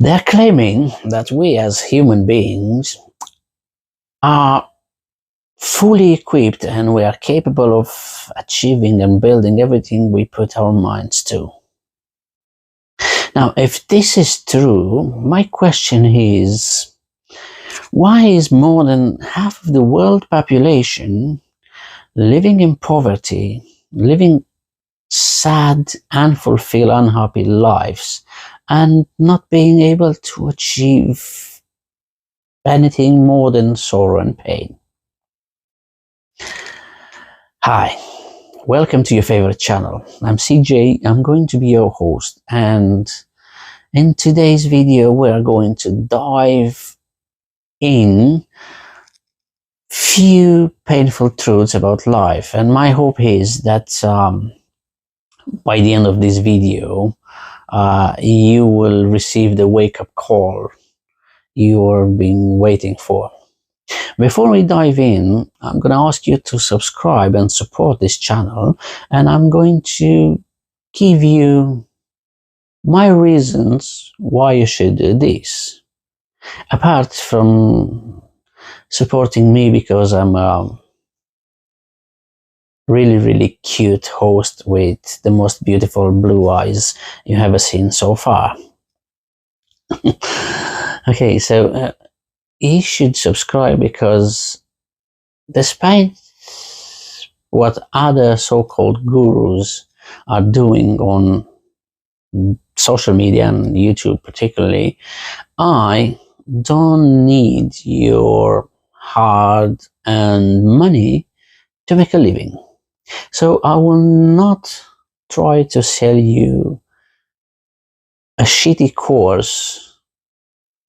They're claiming that we as human beings are fully equipped and we are capable of achieving and building everything we put our minds to. Now, if this is true, my question is, why is more than half of the world population living in poverty, living sad, unfulfilled, unhappy lives, and not being able to achieve anything more than sorrow and pain? Hi, welcome to your favorite channel. I'm CJ, I'm going to be your host, and in today's video we're going to dive in few painful truths about life, and my hope is that by the end of this video you will receive the wake-up call you've been waiting for. Before we dive in, I'm going to ask you to subscribe and support this channel, and I'm going to give you my reasons why you should do this. Apart from supporting me because I'm a really cute host with the most beautiful blue eyes you ever seen so far. Okay, so you should subscribe because despite what other so-called gurus are doing on social media and YouTube particularly, I don't need your hard-earned money to make a living. So I will not try to sell you a shitty course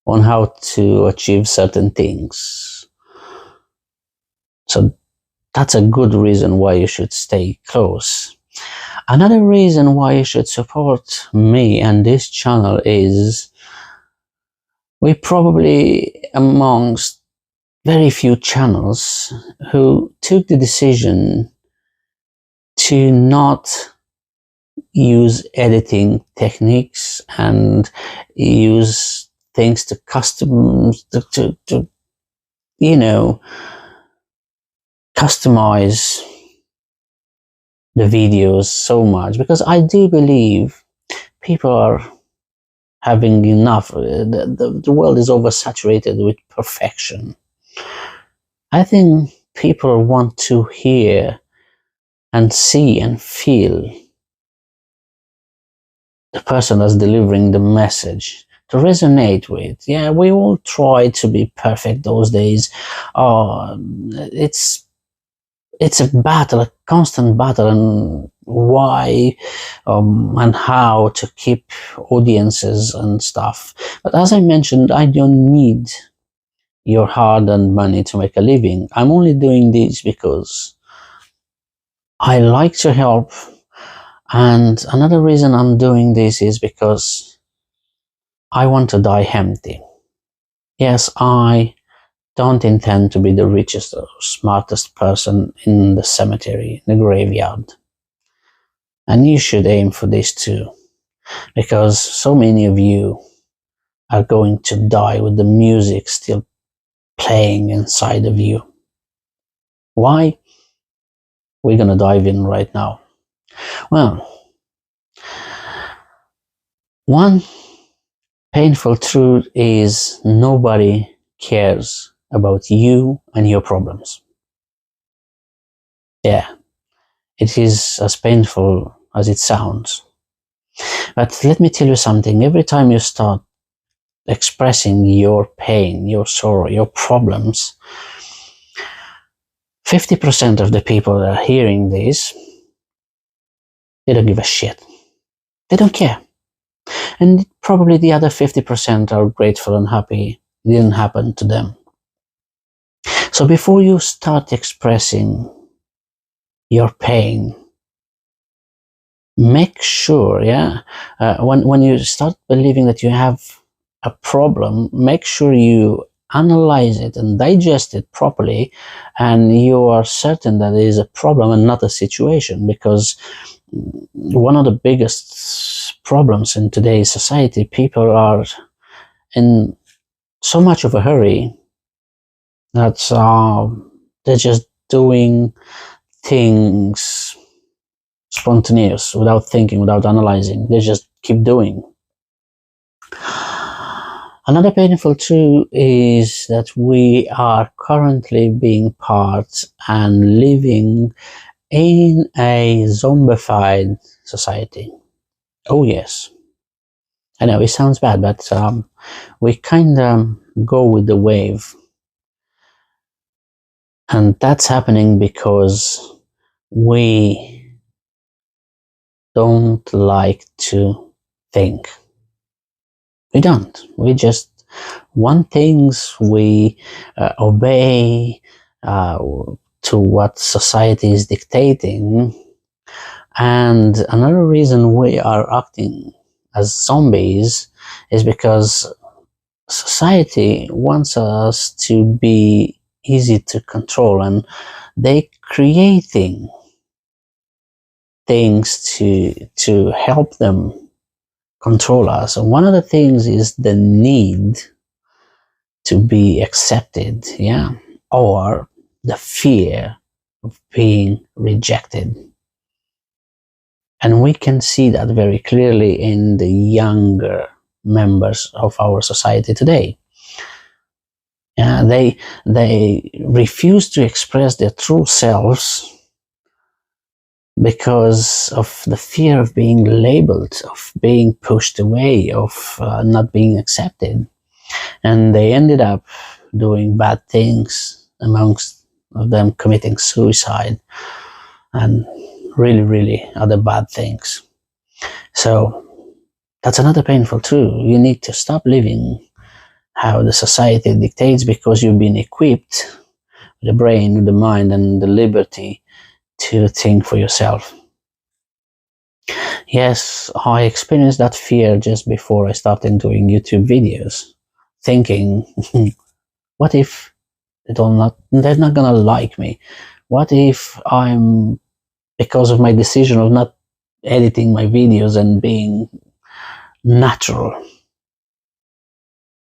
on how to achieve certain things. So that's a good reason why you should stay close. Another reason why you should support me and this channel is we're probably amongst very few channels who took the decision to not use editing techniques and use things to customize the videos so much, because I do believe people are having enough. The world is oversaturated with perfection. I think people want to hear and see and feel the person that's delivering the message, to resonate with. Yeah, we all try to be perfect those days. It's a battle, a constant battle, and why and how to keep audiences and stuff. But as I mentioned, I don't need your hard-earned money to make a living. I'm only doing this because I like to help. And another reason I'm doing this is because I want to die empty. Yes, I don't intend to be the richest or smartest person in the cemetery, in the graveyard. And you should aim for this too, because so many of you are going to die with the music still playing inside of you. Why? We're going to dive in right now. Well, one painful truth is nobody cares about you and your problems. Yeah, it is as painful as it sounds. But let me tell you something. Every time you start expressing your pain, your sorrow, your problems, 50% of the people that are hearing this, they don't give a shit. They don't care. And probably the other 50% are grateful and happy it didn't happen to them. So before you start expressing your pain, make sure, when you start believing that you have a problem, make sure you analyze it and digest it properly, and you are certain that it is a problem and not a situation. Because one of the biggest problems in today's society, people are in so much of a hurry that they're just doing things spontaneous, without thinking, without analyzing. They just keep doing. Another painful truth is that we are currently being part and living in a zombified society. Oh yes, I know it sounds bad, but we kind of go with the wave, and that's happening because we don't like to think. We don't. We just want things. We obey to what society is dictating. And another reason we are acting as zombies is because society wants us to be easy to control, and they creating things to help them control us. And one of the things is the need to be accepted, yeah, or the fear of being rejected. And we can see that very clearly in the younger members of our society today. Yeah, they refuse to express their true selves because of the fear of being labeled, of being pushed away, of not being accepted. And they ended up doing bad things, amongst of them committing suicide and really, really other bad things. So that's another painful truth. You need to stop living how the society dictates, because you've been equipped with the brain, with the mind, and the liberty to think for yourself. Yes, I experienced that fear just before I started doing YouTube videos, thinking, what if they're not gonna like me? What if I'm, because of my decision of not editing my videos and being natural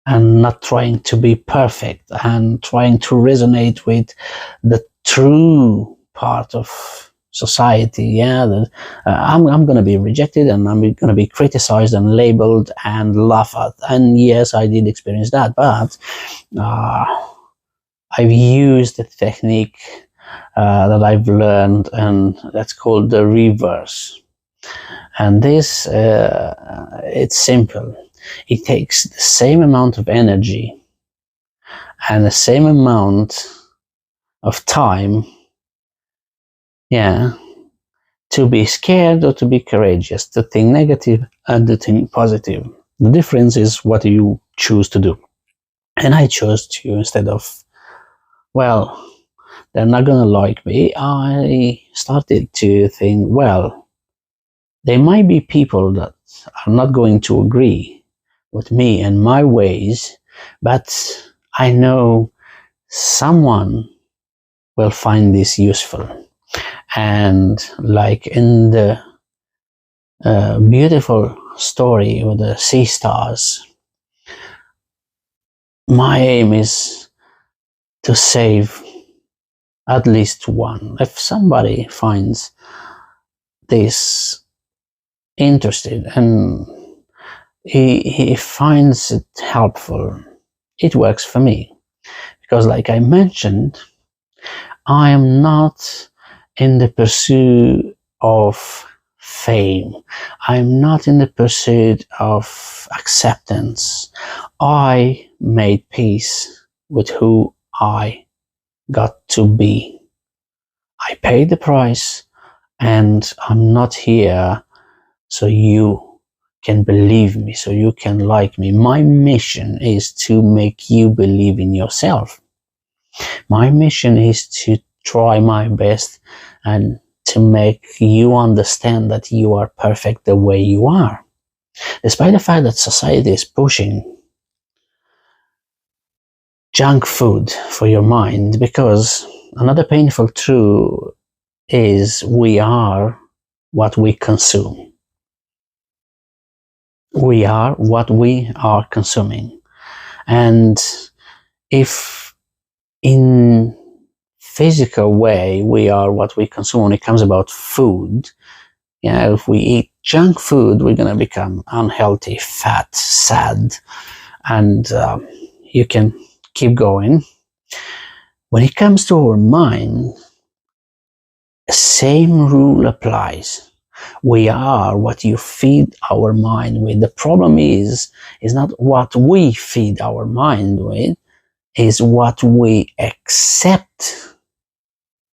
and not trying to be perfect and trying to resonate with the true part of society, yeah, that I'm going to be rejected and I'm going to be criticized and labeled and laughed at. And yes, I did experience that, but I've used the technique that I've learned, and that's called the reverse. And this, it's simple. It takes the same amount of energy and the same amount of time, yeah, to be scared or to be courageous, to think negative and to think positive. The difference is what you choose to do. And I chose to, instead of, well, they're not gonna like me, I started to think, well, there might be people that are not going to agree with me and my ways, but I know someone will find this useful. And like in the beautiful story with the sea stars, my aim is to save at least one. If somebody finds this interested and he finds it helpful, it works for me. Because like I mentioned, I am not in the pursuit of fame. I'm not in the pursuit of acceptance. I made peace with who I got to be. I paid the price, and I'm not here so you can believe me, so you can like me. My mission is to make you believe in yourself. My mission is to try my best and to make you understand that you are perfect the way you are. Despite the fact that society is pushing junk food for your mind, because another painful truth is we are what we consume. We are what we are consuming. And if in physical way we are what we consume when it comes about food, if we eat junk food, we're going to become unhealthy, fat, sad, and you can keep going. When it comes to our mind, the same rule applies. We are what you feed our mind with. The problem is not what we feed our mind with, is what we accept,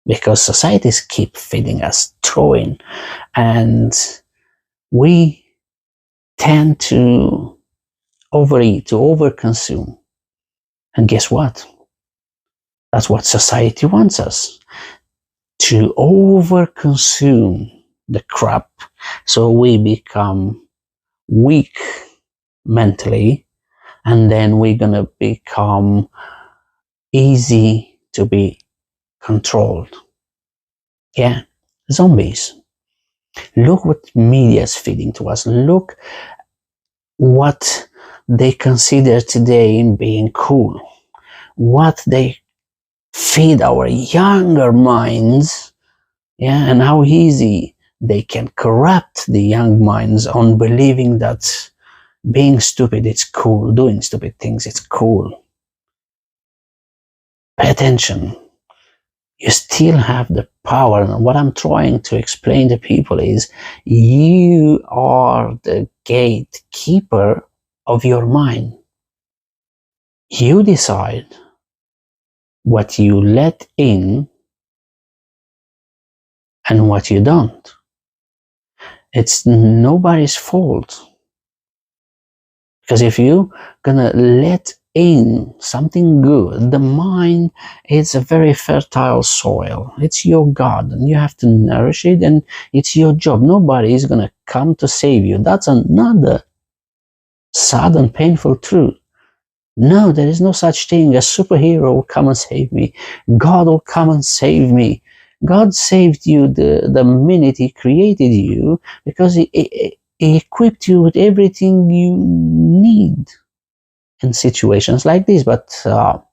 because societies keep feeding us, throwing, and we tend to overeat, to overconsume. And guess what? That's what society wants us to overconsume the crap, so we become weak mentally, and then we're gonna become easy to be controlled. Yeah, zombies. Look what media is feeding to us. Look what they consider today in being cool. What they feed our younger minds, and how easy they can corrupt the young minds on believing that being stupid it's cool, doing stupid things it's cool. Pay attention. You still have the power, and what I'm trying to explain to people is you are the gatekeeper of your mind. You decide what you let in and what you don't. It's nobody's fault. Because if you're gonna let in something good, the mind is a very fertile soil. It's your garden. You have to nourish it, and it's your job. Nobody is gonna come to save you. That's another sad and painful truth. No, there is no such thing. A superhero will come and save me. God will come and save me. God saved you the minute He created you, because He equipped you with everything you need in situations like this. But all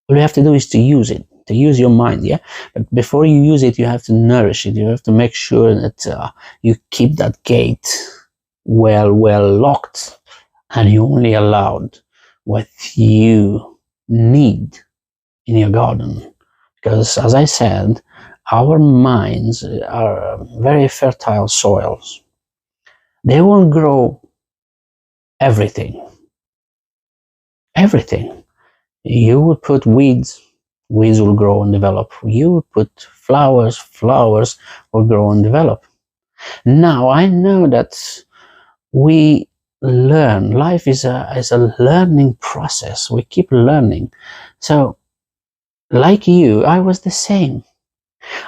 you have to do is to use it, to use your mind. Yeah, but before you use it, you have to nourish it. You have to make sure that you keep that gate well locked, and you only allowed what you need in your garden. Because as I said, our minds are very fertile soils. They will grow everything. Everything. You would put weeds, weeds will grow and develop. You would put flowers, flowers will grow and develop. Now I know that we learn. Life is a learning process. We keep learning. So, like you, I was the same.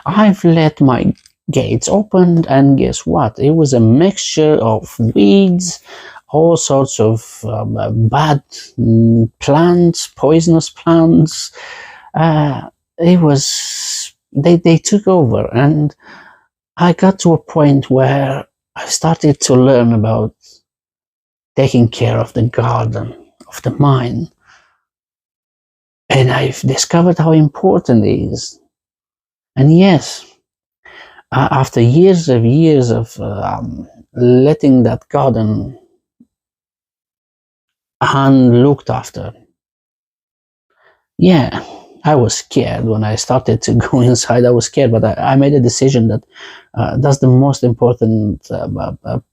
I've let my gates open, and guess what? It was a mixture of weeds, all sorts of bad plants, poisonous plants. It was they took over, and I got to a point where I started to learn about taking care of the garden of the mind, and I've discovered how important it is. And yes, after years of letting that garden unlooked after, yeah, I was scared when I started to go inside. I was scared, but I made a decision that that's the most important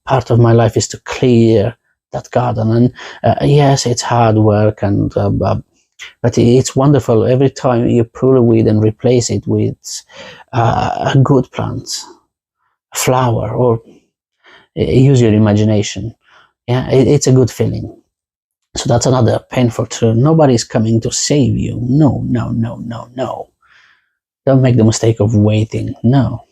part of my life, is to clear that garden. And yes, it's hard work, and but it's wonderful every time you pull a weed and replace it with a good plant, a flower, or use your imagination. Yeah, it's a good feeling. So that's another painful truth. Nobody's coming to save you. No, no, no, no, no. Don't make the mistake of waiting. No.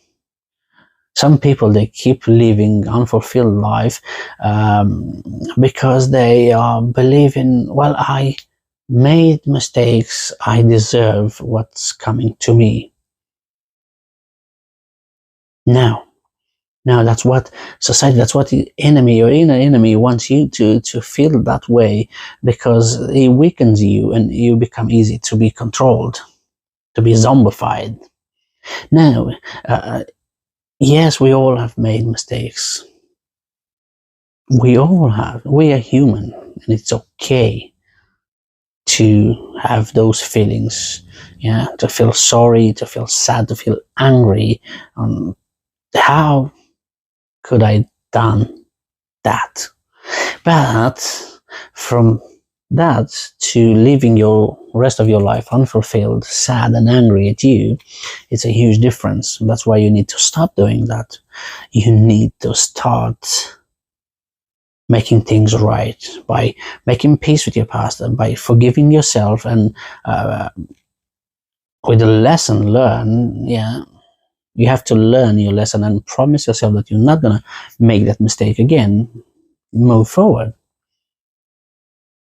Some people, they keep living unfulfilled life because they believe in, well, I made mistakes. I deserve what's coming to me. Now, Now that's what society, that's what the enemy, your inner enemy, wants you to feel that way, because it weakens you and you become easy to be controlled, to be zombified. Now, yes, we all have made mistakes. We all have. We are human, and it's okay to have those feelings. Yeah, to feel sorry, to feel sad, to feel angry. How could I done that? But from that to living your rest of your life unfulfilled, sad and angry at you, it's a huge difference. That's why you need to stop doing that. You need to start making things right by making peace with your past and by forgiving yourself, and with a lesson learned, yeah, you have to learn your lesson and promise yourself that you're not gonna make that mistake again. Move forward.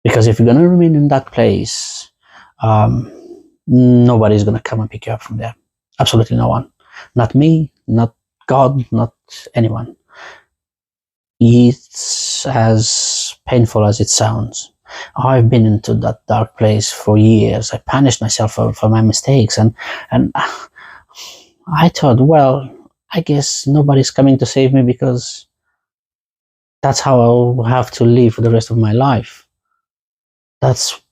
Because if you're going to remain in that place, nobody's going to come and pick you up from there. Absolutely no one. Not me, not God, not anyone. It's as painful as it sounds. I've been into that dark place for years. I punished myself for my mistakes, and I thought, well, I guess nobody's coming to save me, because that's how I'll have to live for the rest of my life.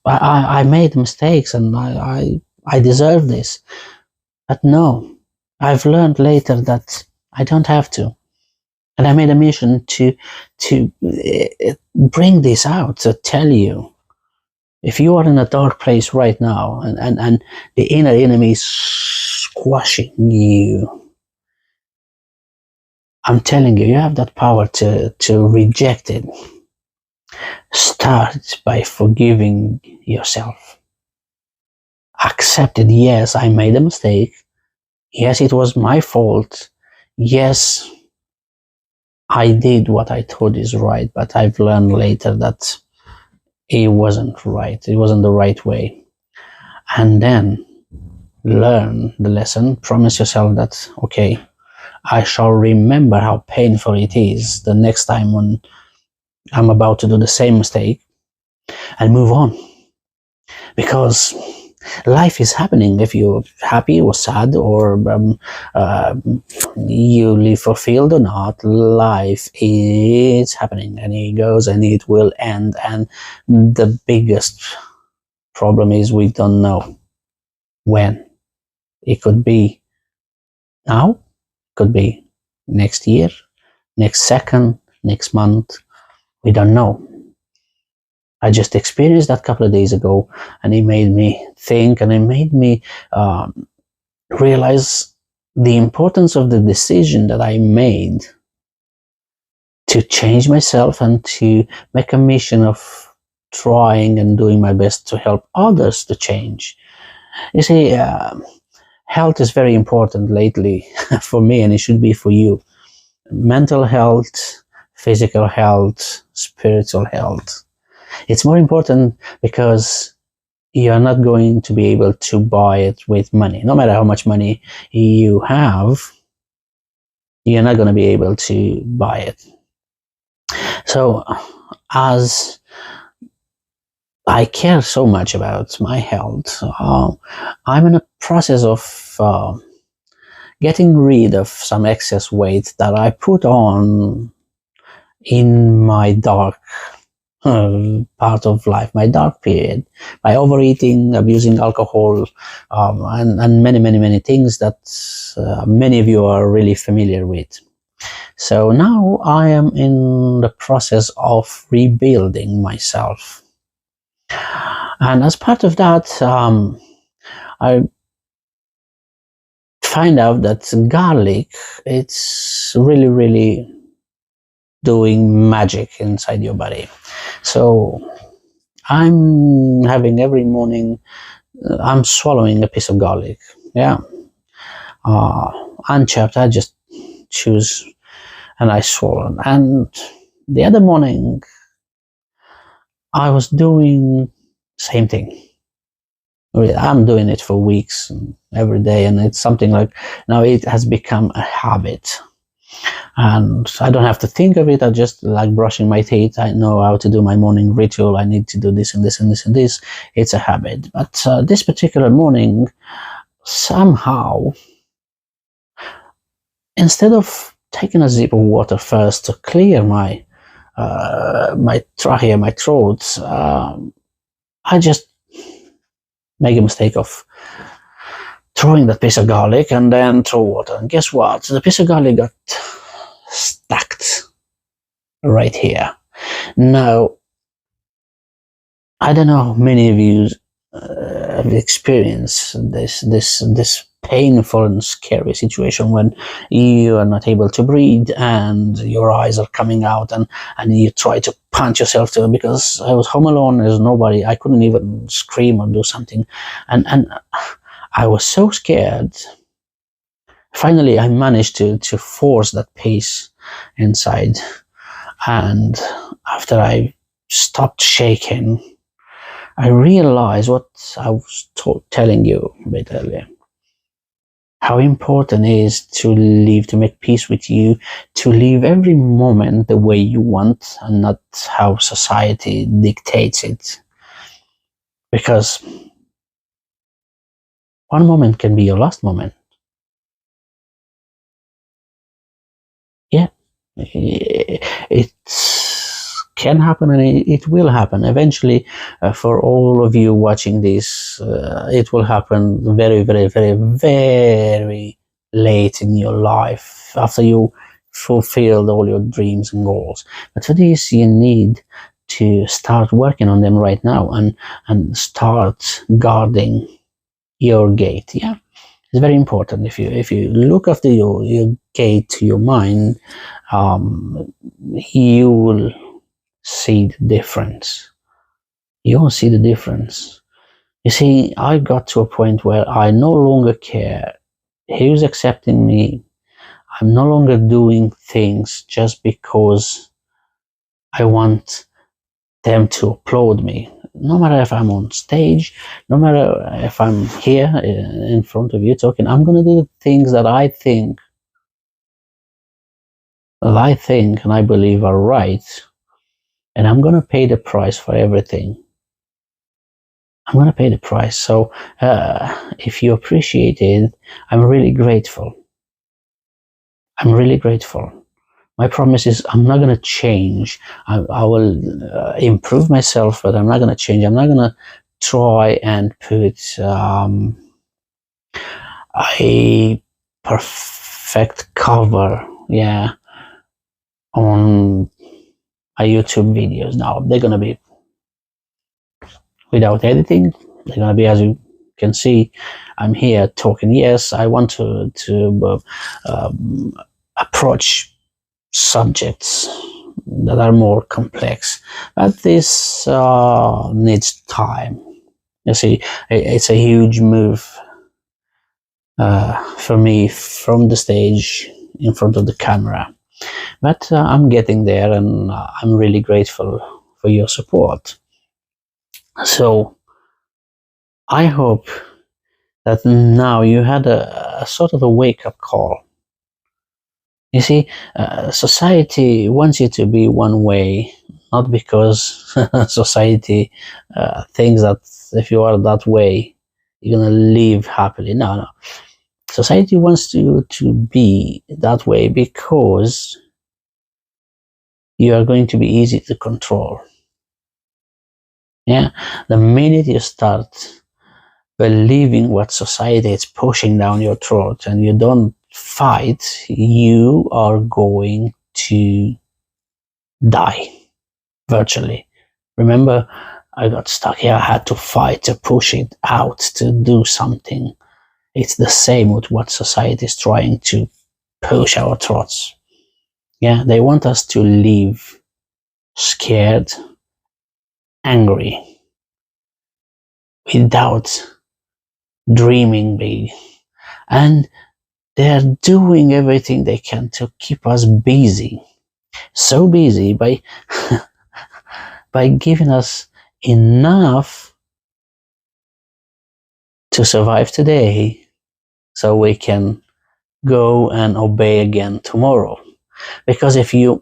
I made mistakes, and I deserve this. But no, I've learned later that I don't have to. And I made a mission to bring this out, to tell you, if you are in a dark place right now, and the inner enemy is squashing you, I'm telling you, you have that power to reject it. Start by forgiving yourself. Accept it. Yes, I made a mistake. Yes, it was my fault. Yes, I did what I thought is right, but I've learned later that it wasn't right. It wasn't the right way. And then learn the lesson. Promise yourself that, okay, I shall remember how painful it is the next time when I'm about to do the same mistake, and move on. Because life is happening. If you're happy or sad, or you live fulfilled or not, life is happening, and it goes and it will end. And the biggest problem is we don't know when. It could be now, could be next year, next second, next month. We don't know. I just experienced that a couple of days ago, and it made me think, and it made me realize the importance of the decision that I made to change myself and to make a mission of trying and doing my best to help others to change. You see, health is very important lately for me, and it should be for you. Mental health, physical health, spiritual health. It's more important because you're not going to be able to buy it with money. No matter how much money you have, you're not going to be able to buy it. So, as I care so much about my health, I'm in a process of getting rid of some excess weight that I put on in my dark part of life, my dark period, by overeating, abusing alcohol, and many things that many of you are really familiar with. So now I am in the process of rebuilding myself, and as part of that, I find out that garlic, it's really doing magic inside your body. So I'm having every morning, I'm swallowing a piece of garlic. Yeah. Unchopped, I just choose and I swallow. And the other morning, I was doing same thing. I'm doing it for weeks, every day, and it's something like, now it has become a habit. and I don't have to think of it. I just like brushing my teeth. I know how to do my morning ritual. I need to do this and this and this and this. It's a habit. But this particular morning, somehow, instead of taking a sip of water first to clear my trachea, my throat, I just make a mistake of throwing that piece of garlic and then throw water. And guess what? The piece of garlic got stuck right here. Now, I don't know how many of you have experienced this painful and scary situation when you are not able to breathe and your eyes are coming out, and you try to punch yourself to, because I was home alone, there's nobody, I couldn't even scream or do something, and I was so scared. Finally I managed to force that pace inside, and after I stopped shaking, I realized what I was telling you a bit earlier. How important it is to live, to make peace with you, to live every moment the way you want and not how society dictates it. Because one moment can be your last moment. Yeah, it can happen, and it will happen eventually. For all of you watching this, it will happen very, very, very, very late in your life, after you fulfilled all your dreams and goals. But for this, you need to start working on them right now, and start guarding your gate. Yeah, it's very important. If you look after your gate to your mind, you will see the difference. You will see the difference. You see, I got to a point where I no longer care who's accepting me. I'm no longer doing things just because I want them to applaud me. No matter if I'm on stage, no matter if I'm here in front of you talking, I'm going to do the things that I think and I believe are right. And I'm going to pay the price for everything. I'm going to pay the price. So if you appreciate it, I'm really grateful. I'm really grateful. My promise is I'm not going to change. I will improve myself, but I'm not going to change. I'm not going to try and put a perfect cover, yeah, on my YouTube videos. Now they're going to be without editing. They're going to be, as you can see, I'm here talking. Yes, I want to approach subjects that are more complex, but this needs time. You see, it's a huge move for me from the stage in front of the camera, but I'm getting there, and I'm really grateful for your support. So I hope that now you had a sort of a wake-up call. You see, society wants you to be one way, not because society thinks that if you are that way, you're going to live happily. No, no. Society wants you to be that way because you are going to be easy to control. Yeah, the minute you start believing what society is pushing down your throat and you don't fight, you are going to die virtually. Remember, I got stuck here. I had to fight to push it out, to do something. It's the same with what society is trying to push our throats. Yeah, they want us to live scared, angry, without dreaming big. And they're doing everything they can to keep us busy. So busy by by giving us enough to survive today so we can go and obey again tomorrow. Because if you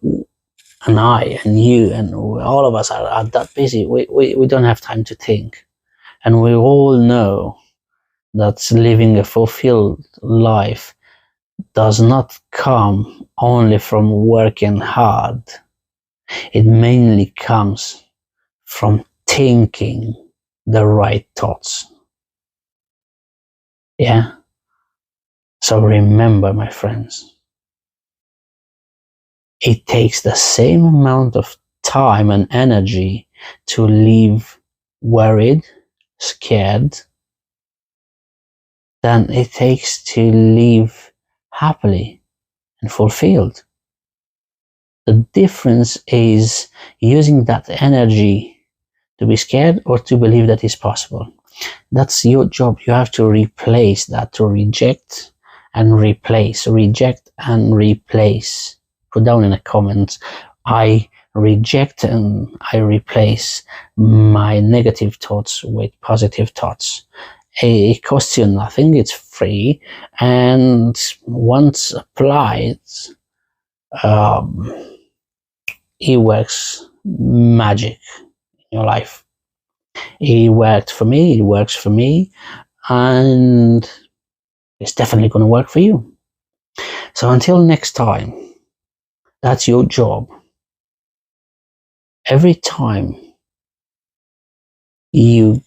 and I and you and all of us are that busy, we don't have time to think. And we all know that living a fulfilled life does not come only from working hard. It mainly comes from thinking the right thoughts. Yeah? So remember, my friends, it takes the same amount of time and energy to live worried, scared, than it takes to live happily and fulfilled. The difference is using that energy to be scared or to believe that is possible. That's your job. You have to replace that, to reject and replace, reject and replace. Put down in the comments, I reject and I replace my negative thoughts with positive thoughts. It costs you nothing, it's free, and once applied, um, it works magic in your life. It worked for me, it works for me, and it's definitely going to work for you. So until next time, that's your job. Every time you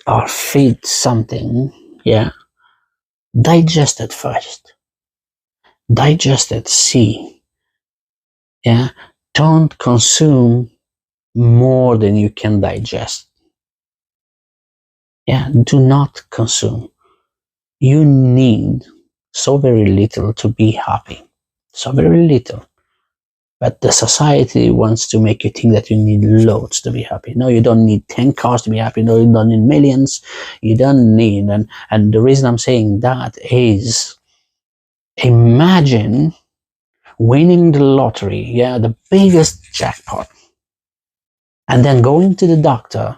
are fed something, yeah, digest it first. Digest it, see. Yeah, don't consume more than you can digest. Yeah, do not consume. You need so very little to be happy. So very little. But the society wants to make you think that you need loads to be happy. No, you don't need 10 cars to be happy. No, you don't need millions. You don't need, and the reason I'm saying that is, imagine winning the lottery, yeah, the biggest jackpot, and then going to the doctor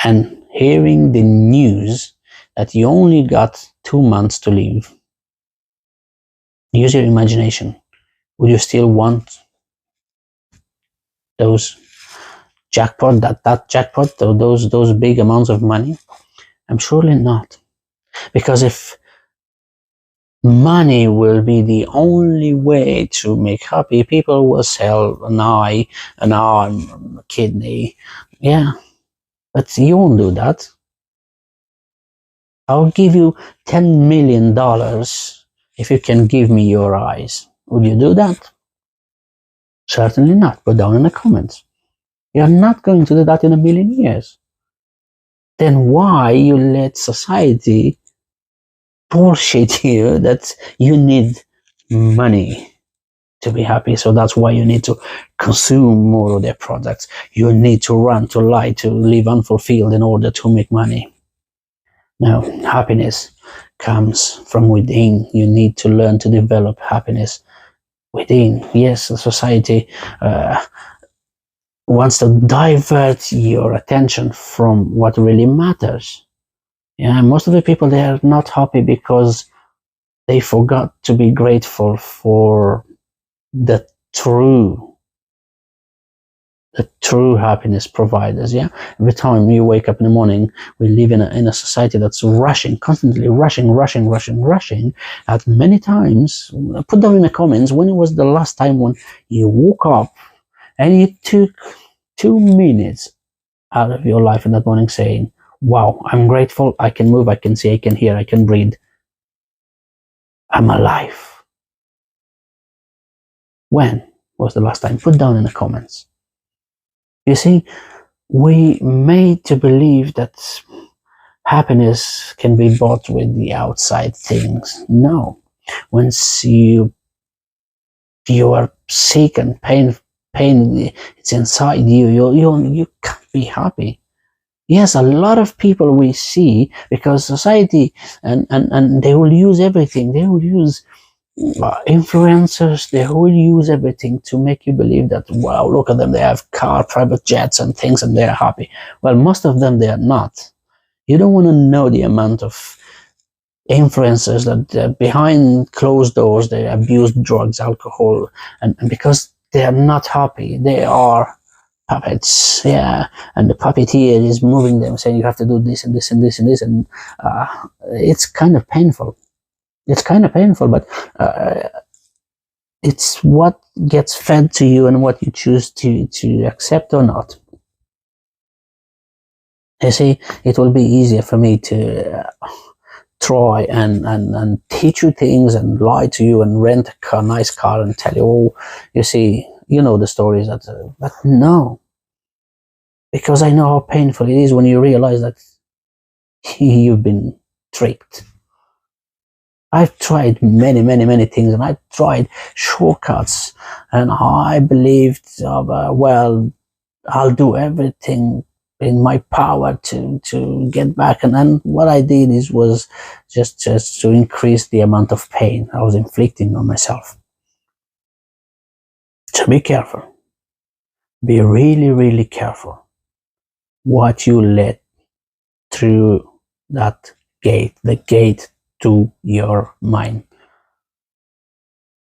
and hearing the news that you only got 2 months to live. Use your imagination. Would you still want those jackpot, that jackpot, those big amounts of money? I'm surely not. Because if money will be the only way to make happy, people will sell an eye, an arm, a kidney. Yeah, but you won't do that. I'll give you $10 million if you can give me your eyes. Would you do that? Certainly not. Put down in the comments. You're not going to do that in a million years. Then why you let society bullshit you that you need money to be happy? So that's why you need to consume more of their products. You need to run, to lie, to live unfulfilled in order to make money. No, happiness comes from within. You need to learn to develop happiness within. Yes, the society wants to divert your attention from what really matters. Yeah, most of the people, they are not happy because they forgot to be grateful for the true happiness providers. Yeah, every time you wake up in the morning, we live in a society that's rushing, constantly rushing. At many times, put down in the comments, when it was the last time when you woke up and you took 2 minutes out of your life in that morning saying, wow, I'm grateful, I can move, I can see, I can hear, I can breathe, I'm alive. When was the last time? Put down in the comments. You see, we made to believe that happiness can be bought with the outside things. No. Once you are sick and pain it's inside you, you can't be happy. Yes, a lot of people we see, because society and they will use everything. They will use influencers, they will use everything to make you believe that, wow, look at them, they have car, private jets and things, and they're happy. Well, most of them, they are not. You don't want to know the amount of influencers that behind closed doors they abuse drugs, alcohol, and because they are not happy, they are puppets. Yeah, and the puppeteer is moving them, saying you have to do this and this and this and this, and it's kind of painful. It's kind of painful, but it's what gets fed to you and what you choose to accept or not. You see, it will be easier for me to try and teach you things and lie to you and rent a car, nice car and tell you, oh, you see, you know the stories that, but no, because I know how painful it is when you realize that you've been tricked. I've tried many things, and I've tried shortcuts, and I believed, well, I'll do everything in my power to get back. And then what I did was just to increase the amount of pain I was inflicting on myself. So be careful. Be really careful what you let through that gate, the gate to your mind.